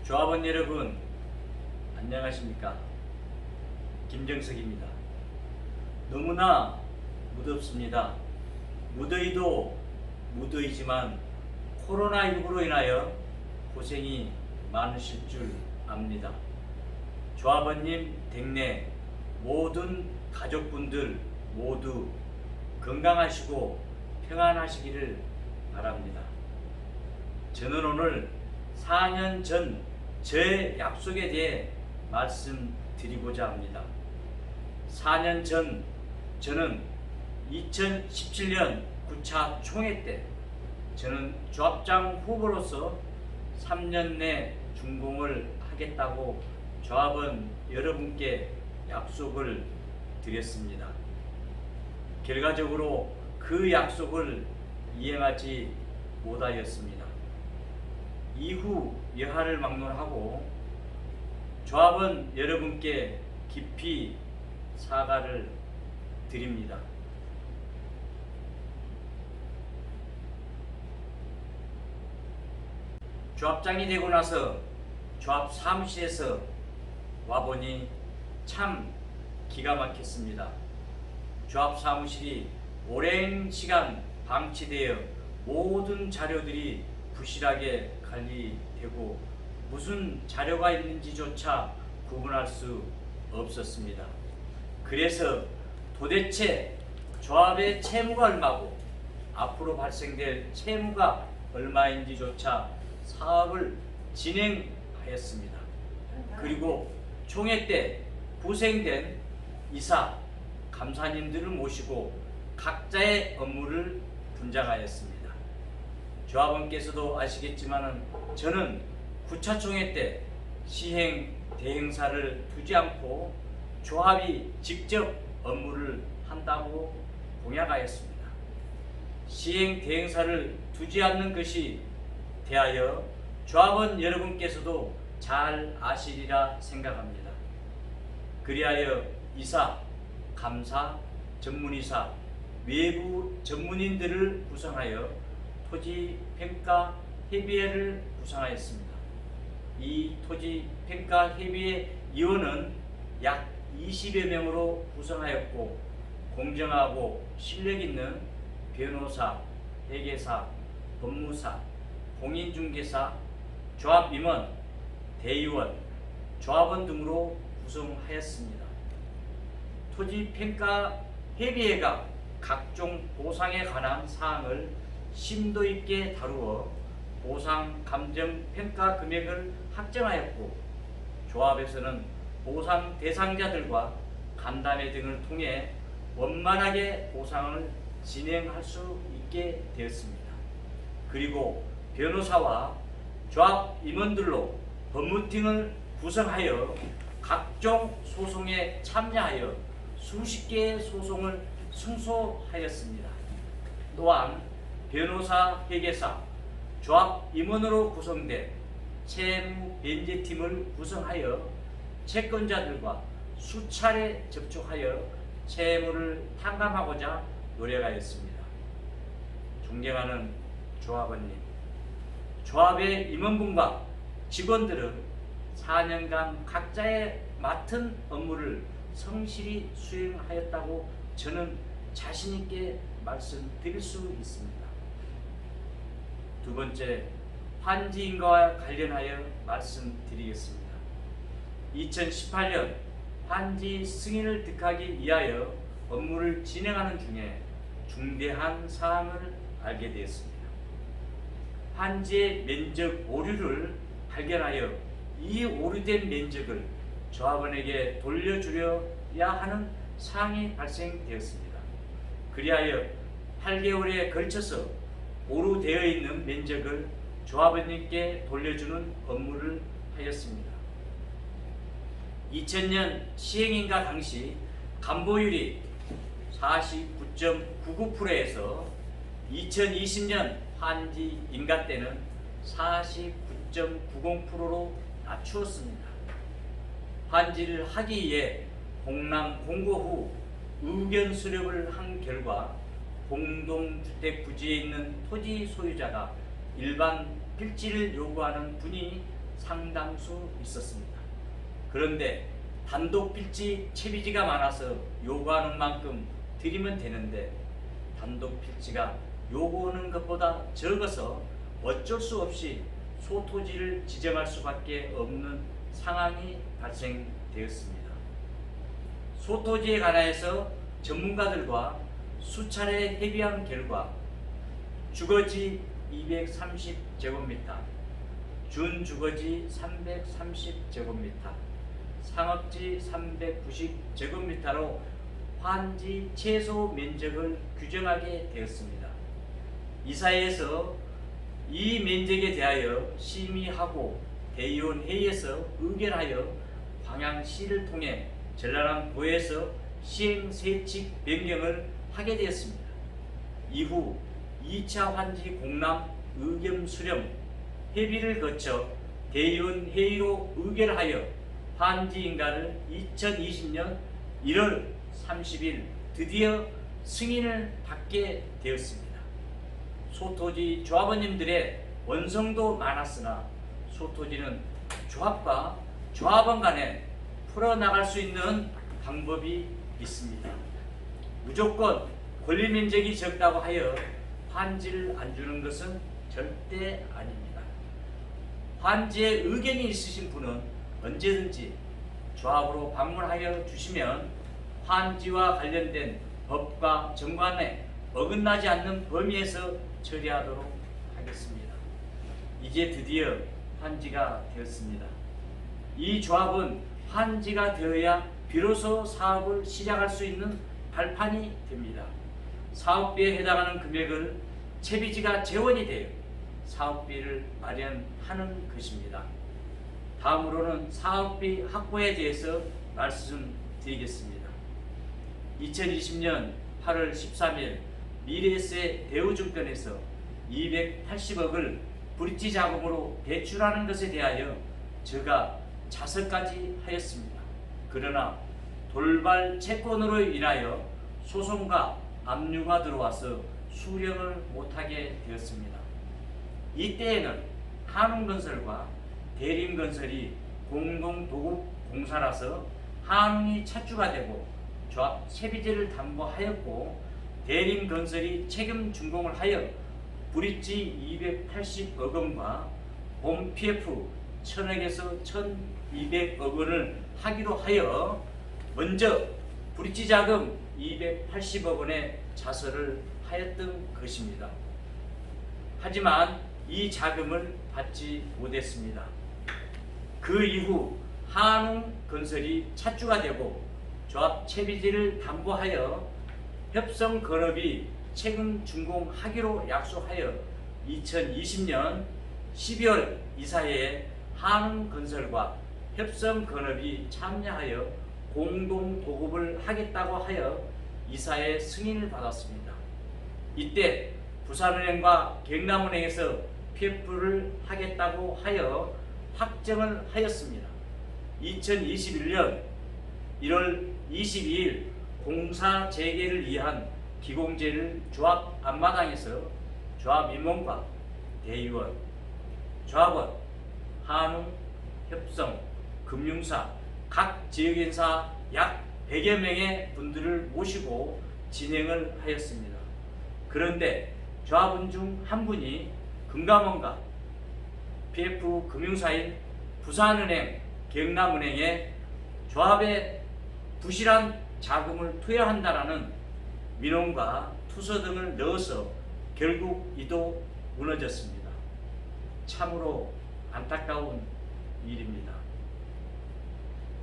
조합원 여러분, 안녕하십니까? 김정석입니다. 너무나 무덥습니다. 무더위도 무더위지만 코로나19로 인하여 고생이 많으실 줄 압니다. 조합원님 댁내 모든 가족분들 모두 건강하시고 평안하시기를 바랍니다. 저는 오늘 4년 전 저의 약속에 대해 말씀드리고자 합니다. 4년 전 저는 2017년 9차 총회 때 저는 조합장 후보로서 3년 내 준공을 하겠다고 조합원 여러분께 약속을 드렸습니다. 결과적으로 그 약속을 이행하지 못하였습니다. 이후 여하를 막론하고 조합원 여러분께 깊이 사과를 드립니다. 조합장이 되고 나서 조합 사무실에서 와보니 참 기가 막혔습니다. 조합 사무실이 오랜 시간 방치되어 모든 자료들이 부실하게 관리되고 무슨 자료가 있는지조차 구분할 수 없었습니다. 그래서 도대체 조합의 채무가 얼마고 앞으로 발생될 채무가 얼마인지조차 사업을 진행하였습니다. 그리고 총회 때 부생된 이사, 감사님들을 모시고 각자의 업무를 분장하였습니다. 조합원께서도 아시겠지만 저는 9차 총회 때 시행 대행사를 두지 않고 조합이 직접 업무를 한다고 공약하였습니다. 시행 대행사를 두지 않는 것이 대하여 조합원 여러분께서도 잘 아시리라 생각합니다. 그리하여 이사, 감사, 전문이사, 외부 전문인들을 구성하여 토지평가협의회를 구성하였습니다. 이 토지평가협의회 위원은 약 20여 명으로 구성하였고 공정하고 실력있는 변호사, 회계사, 법무사, 공인중개사, 조합임원, 대의원, 조합원 등으로 구성하였습니다. 토지평가협의회가 각종 보상에 관한 사항을 심도 있게 다루어 보상 감정 평가 금액을 확정하였고 조합에서는 보상 대상자들과 간담회 등을 통해 원만하게 보상을 진행할 수 있게 되었습니다. 그리고 변호사와 조합 임원들로 법무팀을 구성하여 각종 소송에 참여하여 수십 개의 소송을 승소하였습니다. 또한 변호사, 회계사, 조합 임원으로 구성된 채무 변제팀을 구성하여 채권자들과 수차례 접촉하여 채무를 탕감하고자 노력하였습니다. 존경하는 조합원님, 조합의 임원분과 직원들은 4년간 각자의 맡은 업무를 성실히 수행하였다고 저는 자신있게 말씀드릴 수 있습니다. 두 번째, 환지인가와 관련하여 말씀드리겠습니다. 2018년 환지 승인을 득하기 위하여 업무를 진행하는 중에 중대한 사항을 알게 되었습니다. 환지의 면적 오류를 발견하여 이 오류된 면적을 조합원에게 돌려주려야 하는 사항이 발생되었습니다. 그리하여 8개월에 걸쳐서 오류되어 있는 면적을 조합원님께 돌려주는 업무를 하였습니다. 2000년 시행인가 당시 감보율이 49.99%에서 2020년 환지 인가 때는 49.90%로 낮추었습니다. 환지를 하기 위해 공람 공고 후 의견 수렴을 한 결과 공동주택 부지에 있는 토지 소유자가 일반 필지를 요구하는 분이 상당수 있었습니다. 그런데 단독 필지 채비지가 많아서 요구하는 만큼 드리면 되는데 단독 필지가 요구하는 것보다 적어서 어쩔 수 없이 소토지를 지정할 수밖에 없는 상황이 발생되었습니다. 소토지에 관하여서 전문가들과 수차례 협의한 결과 주거지 230제곱미터, 준주거지 330제곱미터, 상업지 390제곱미터로 환지 최소 면적을 규정하게 되었습니다. 이사회에서 이 면적에 대하여 심의하고 대의원 회의에서 의결하여 광양시를 통해 전라남 도에서 시행 세칙 변경을 하게 되었습니다. 이후 2차 환지 공람 의견 수렴 협의를 거쳐 대의원 회의로 의결하여 환지 인가를 2020년 1월 30일 드디어 승인을 받게 되었습니다. 소토지 조합원님들의 원성도 많았으나 소토지는 조합과 조합원 간에 풀어나갈 수 있는 방법이 있습니다. 무조건 권리 면적이 적다고 하여 환지를 안 주는 것은 절대 아닙니다. 환지에 의견이 있으신 분은 언제든지 조합으로 방문하여 주시면 환지와 관련된 법과 정관에 어긋나지 않는 범위에서 처리하도록 하겠습니다. 이제 드디어 환지가 되었습니다. 이 조합은 환지가 되어야 비로소 사업을 시작할 수 있는 발판이 됩니다. 사업비에 해당하는 금액을 채비지가 재원이 되어 사업비를 마련하는 것입니다. 다음으로는 사업비 확보에 대해서 말씀드리겠습니다. 2020년 8월 13일 미래에셋 대우증권에서 280억을 브릿지 자금으로 대출하는 것에 대하여 제가 자서까지 하였습니다. 그러나 돌발 채권으로 인하여 소송과 압류가 들어와서 수령을 못하게 되었습니다. 이때에는 한웅건설과 대림건설이 공동도급 공사라서 한웅이 차주가 되고 조합 채비지를 담보하였고 대림건설이 책임 준공을 하여 브릿지 280억 원과 본 PF 1000억에서 1200억 원을 하기로 하여 먼저 브릿지 자금 280억 원의 자서를 하였던 것입니다. 하지만 이 자금을 받지 못했습니다. 그 이후 한웅건설이 차주가 되고 조합 채비지를 담보하여 협성건업이 책임 준공하기로 약속하여 2020년 12월 이사회에 한웅건설과 협성건업이 참여하여 공동도급을 하겠다고 하여 이사회 승인을 받았습니다. 이때 부산은행과 경남은행에서 PF를 하겠다고 하여 확정을 하였습니다. 2021년 1월 22일 공사 재개를 위한 기공제를 조합 앞마당에서 조합 임원과 대의원, 조합원, 한웅, 협성, 금융사, 각 지역인사 약 100여 명의 분들을 모시고 진행을 하였습니다. 그런데 조합원 중 한 분이 금감원과 PF 금융사인 부산은행, 경남은행에 조합에 부실한 자금을 투여한다라는 민원과 투서 등을 넣어서 결국 이도 무너졌습니다. 참으로 안타까운 일입니다.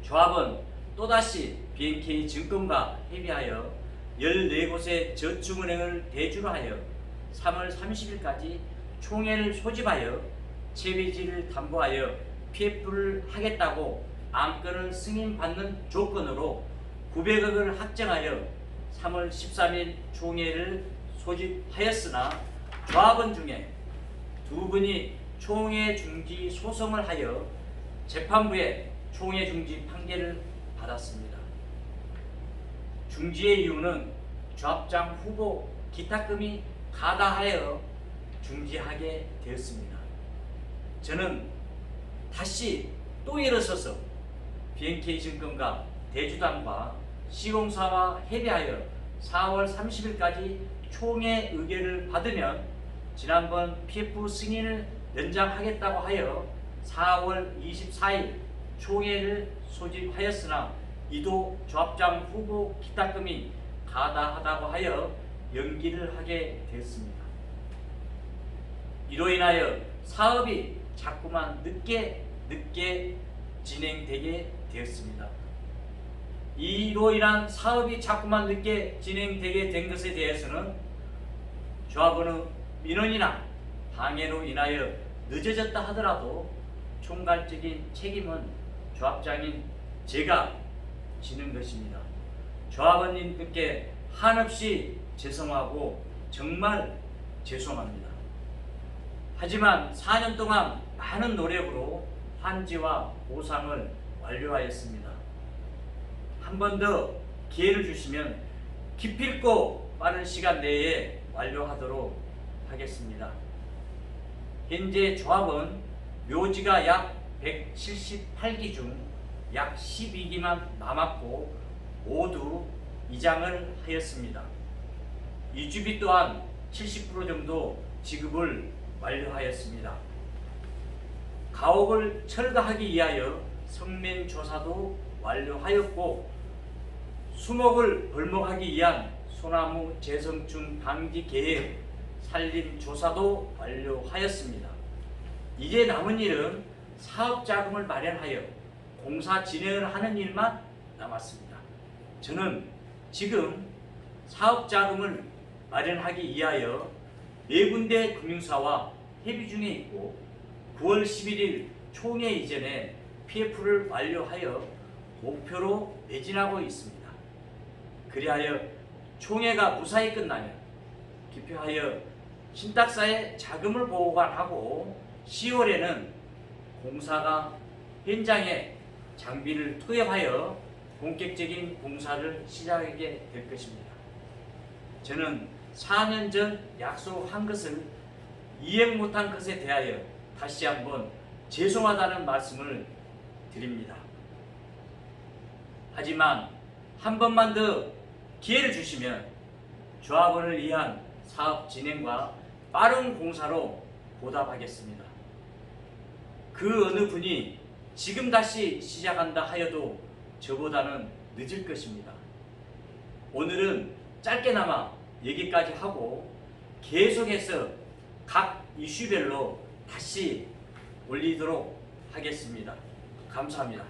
조합은 또다시 BNK증권과 협의하여 14곳의 저축은행을 대주로 하여 3월 30일까지 총회를 소집하여 채비지를 담보하여 PF를 하겠다고 안건을 승인받는 조건으로 900억을 확정하여 3월 13일 총회를 소집하였으나 조합원 중에 두 분이 총회 중지 소송을 하여 재판부에 총회 중지 판결을 받았습니다. 중지의 이유는 조합장 후보 기탁금이 가다하여 중지하게 되었습니다. 저는 다시 또 일어서서 BNK 증권과 대주당과 시공사와 협의하여 4월 30일까지 총회 의결을 받으면 지난번 PF 승인을 연장하겠다고 하여 4월 24일 총회를 소집하였으나 이도 조합장 후보 기탁금이 가다하다고 하여 연기를 하게 되었습니다. 이로 인하여 사업이 자꾸만 늦게 진행되게 되었습니다. 이로 인한 사업이 자꾸만 늦게 진행되게 된 것에 대해서는 조합원의 민원이나 방해로 인하여 늦어졌다 하더라도 총괄적인 책임은 조합장인 제가 지는 것입니다. 조합원님들께 한없이 죄송하고 정말 죄송합니다. 하지만 4년 동안 많은 노력으로 환지와 보상을 완료하였습니다. 한 번 더 기회를 주시면 기필코 빠른 시간 내에 완료하도록 하겠습니다. 현재 조합은 묘지가 약 178기 중 약 12기만 남았고 모두 이장을 하였습니다. 이주비 또한 70% 정도 지급을 완료하였습니다. 가옥을 철거하기 위하여 성면 조사도 완료하였고 수목을 벌목하기 위한 소나무 재성충 방지 계획 산림 조사도 완료하였습니다. 이제 남은 일은 사업 자금을 마련하여 공사 진행을 하는 일만 남았습니다. 저는 지금 사업 자금을 마련하기 위하여 4군데 금융사와 협의 중에 있고 9월 11일 총회 이전에 PF를 완료하여 목표로 매진하고 있습니다. 그리하여 총회가 무사히 끝나면 기표하여 신탁사에 자금을 보관하고 10월에는 공사가 현장에 장비를 투입하여 본격적인 공사를 시작하게 될 것입니다. 저는 4년 전 약속한 것을 이행 못한 것에 대하여 다시 한번 죄송하다는 말씀을 드립니다. 하지만 한 번만 더 기회를 주시면 조합원을 위한 사업 진행과 빠른 공사로 보답하겠습니다. 그 어느 분이 지금 다시 시작한다 하여도 저보다는 늦을 것입니다. 오늘은 짧게나마 여기까지 하고 계속해서 각 이슈별로 다시 올리도록 하겠습니다. 감사합니다.